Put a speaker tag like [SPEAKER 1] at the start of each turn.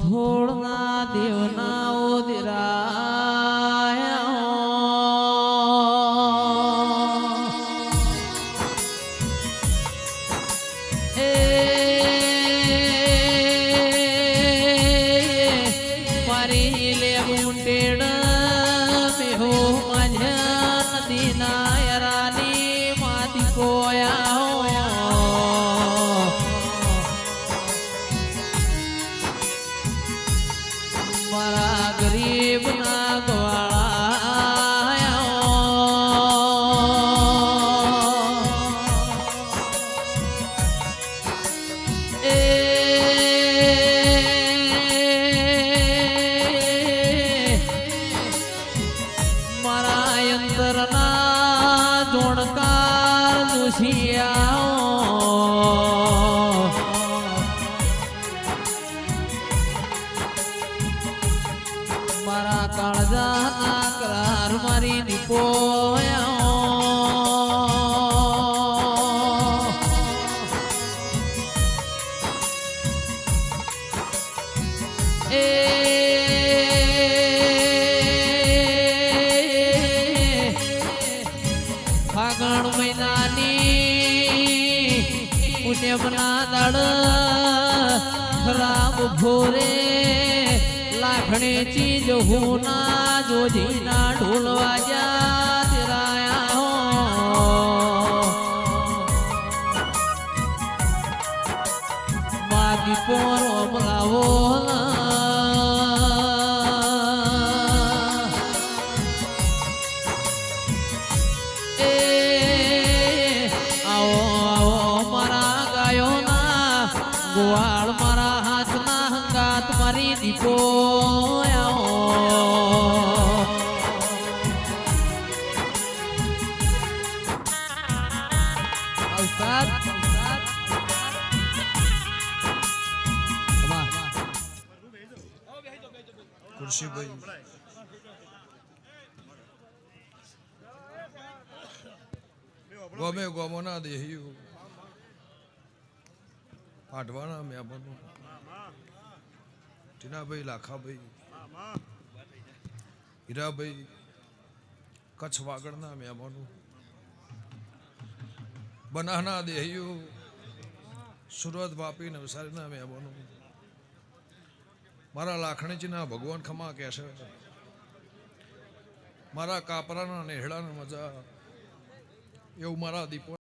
[SPEAKER 1] થોડના દેવના ઓદરાય મારી લે મુંટેડ મેહો માન્યા દીના યરાની માતી કોયા મારા ગરીબ ના ગવાળા મારા અંતરના જોણકાર દુશિયા મારા કાળજા ના કરાર મારી દીપોયા ફાગણ મહિનાની પુણ્યમના દાડ ખરાબ ભોરે લાખણી ચીજ હોના જોજીના ઢોલ વાજા તેરાયા માગી પોરો બોલાવો ગોવાળ મારા હાથના હંગાત મારી દીપો
[SPEAKER 2] ખુરશીભાઈ ગમે ગોમોના દેહ્યું પાટવાના મહેમાનો ટીનાભાઈ લાખાભાઈ હીરાભાઈ કચ્છ વાગડના મહેમાનો બનાસના દેહીઓ સુરત વાપી નવસારીના મહેમાનો મારા લાખણીજીના ભગવાન ખમા કહે છે મારા કાપરાના નેહડાના મજા એવું મારા દીપો